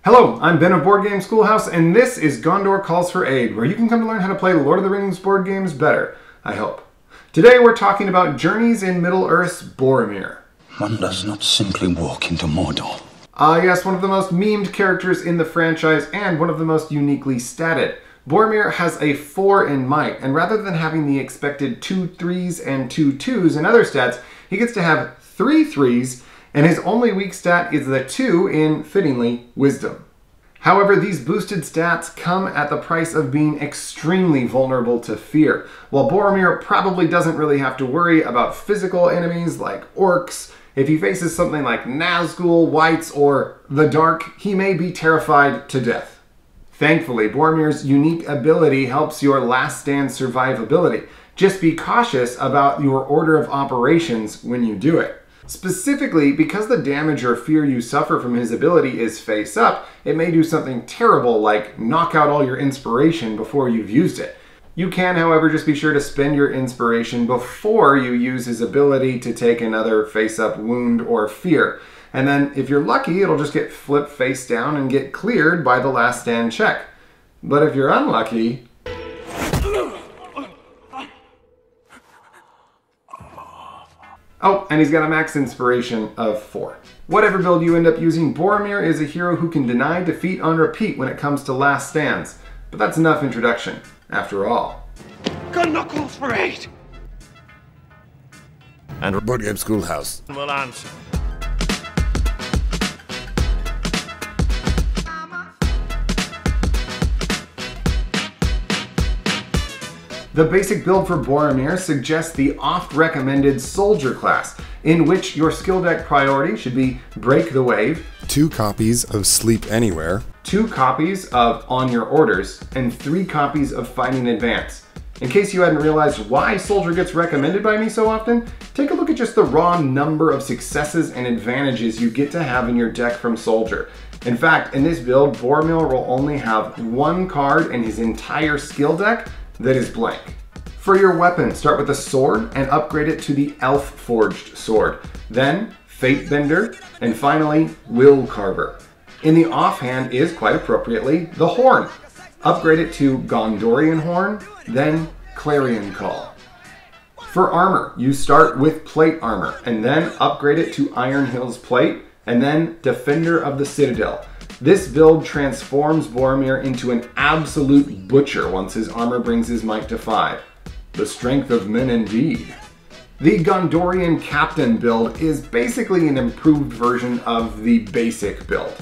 Hello, I'm Ben of Board Game Schoolhouse, and this is Gondor Calls for Aid, where you can come to learn how to play Lord of the Rings board games better, I hope. Today we're talking about Journeys in Middle-earth's Boromir. One does not simply walk into Mordor. Yes, one of the most memed characters in the franchise, and one of the most uniquely statted. Boromir has a 4 in might, and rather than having the expected 2 3s and 2 2s and other stats, he gets to have 3 3s, and his only weak stat is the 2 in, fittingly, Wisdom. However, these boosted stats come at the price of being extremely vulnerable to fear. While Boromir probably doesn't really have to worry about physical enemies like orcs, if he faces something like Nazgul, Wights, or the Dark, he may be terrified to death. Thankfully, Boromir's unique ability helps your last stand survivability. Just be cautious about your order of operations when you do it. Specifically, because the damage or fear you suffer from his ability is face up, it may do something terrible like knock out all your inspiration before you've used it. You can, however, just be sure to spend your inspiration before you use his ability to take another face up wound or fear. And then, if you're lucky, it'll just get flipped face down and get cleared by the last stand check. But if you're unlucky... Oh, and he's got a max inspiration of 4. Whatever build you end up using, Boromir is a hero who can deny defeat on repeat when it comes to last stands. But that's enough introduction, after all. Gondor calls for aid! And Board Game Schoolhouse will answer. The basic build for Boromir suggests the oft-recommended Soldier class, in which your skill deck priority should be Break the Wave, 2 copies of Sleep Anywhere, 2 copies of On Your Orders, and 3 copies of Fighting Advance. In case you hadn't realized why Soldier gets recommended by me so often, take a look at just the raw number of successes and advantages you get to have in your deck from Soldier. In fact, in this build, Boromir will only have 1 card in his entire skill deck that is blank. For your weapon, start with a sword and upgrade it to the Elf Forged sword. Then, Fate Bender, and finally, Will Carver. In the offhand is, quite appropriately, the Horn. Upgrade it to Gondorian Horn, then Clarion Call. For armor, you start with Plate Armor, and then upgrade it to Iron Hills Plate, and then Defender of the Citadel. This build transforms Boromir into an absolute butcher once his armor brings his might to 5. The strength of men indeed. The Gondorian Captain build is basically an improved version of the basic build.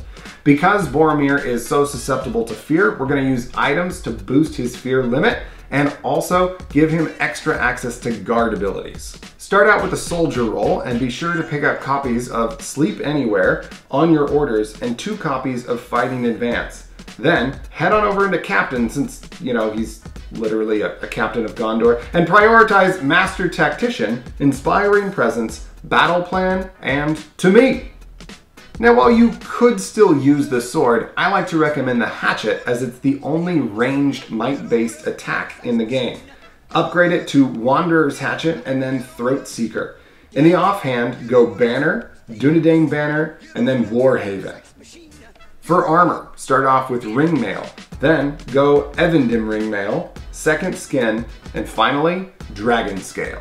Because Boromir is so susceptible to fear, we're going to use items to boost his fear limit and also give him extra access to guard abilities. Start out with a soldier roll and be sure to pick up copies of Sleep Anywhere, On Your Orders, and 2 copies of Fighting Advance. Then head on over into Captain, since, you know, he's literally a captain of Gondor, and prioritize Master Tactician, Inspiring Presence, Battle Plan, and To Me. Now, while you could still use the sword, I like to recommend the hatchet as it's the only ranged might-based attack in the game. Upgrade it to Wanderer's Hatchet and then Throat Seeker. In the offhand, go Banner, Dunedain Banner, and then Warhaven. For armor, start off with Ringmail, then go Evendim Ringmail, Second Skin, and finally, Dragon Scale.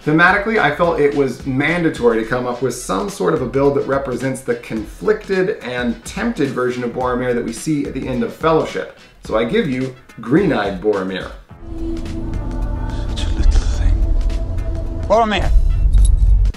Thematically, I felt it was mandatory to come up with some sort of a build that represents the conflicted and tempted version of Boromir that we see at the end of Fellowship. So I give you Green-Eyed Boromir. Such a little thing. Boromir!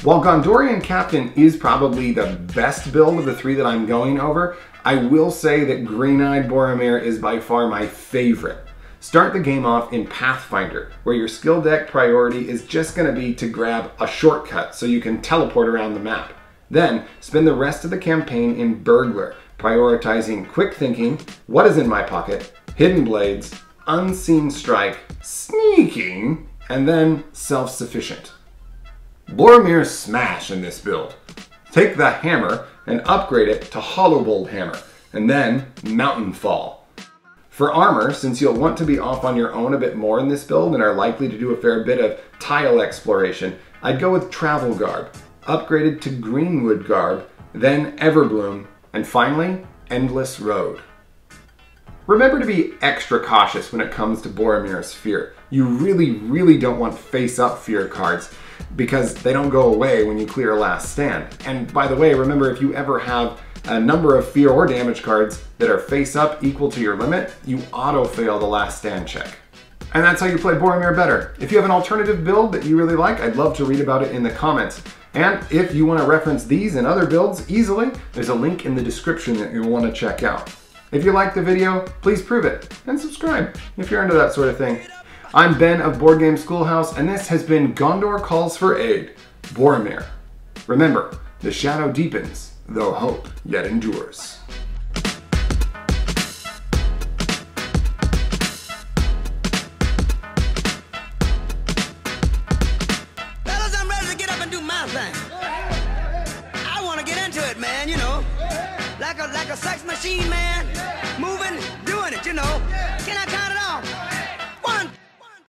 While Gondorian Captain is probably the best build of the 3 that I'm going over, I will say that Green-Eyed Boromir is by far my favorite. Start the game off in Pathfinder, where your skill deck priority is just going to be to grab a shortcut so you can teleport around the map. Then, spend the rest of the campaign in Burglar, prioritizing Quick Thinking, What is in my pocket, Hidden Blades, Unseen Strike, Sneaking, and then Self-Sufficient. Boromir smash in this build. Take the hammer and upgrade it to Hollowbolt Hammer, and then Mountain Fall. For armor, since you'll want to be off on your own a bit more in this build and are likely to do a fair bit of tile exploration, I'd go with Travel Garb, upgraded to Greenwood Garb, then Everbloom, and finally, endless road. Remember to be extra cautious when it comes to Boromir's fear. You really don't want face-up fear cards because they don't go away when you clear a last stand. And by the way, remember, if you ever have a number of fear or damage cards that are face-up equal to your limit, you auto-fail the last stand check. And that's how you play Boromir better. If you have an alternative build that you really like, I'd love to read about it in the comments. And if you want to reference these and other builds easily, there's a link in the description that you'll want to check out. If you liked the video, please prove it, and subscribe if you're into that sort of thing. I'm Ben of Board Game Schoolhouse, and this has been Gondor Calls for Aid, Boromir. Remember, the shadow deepens, though hope yet endures. Fellas, I'm ready to get up and do my thing. I want to get into it, man, you know. Like a sex machine, man. Moving, doing it, you know. Can I count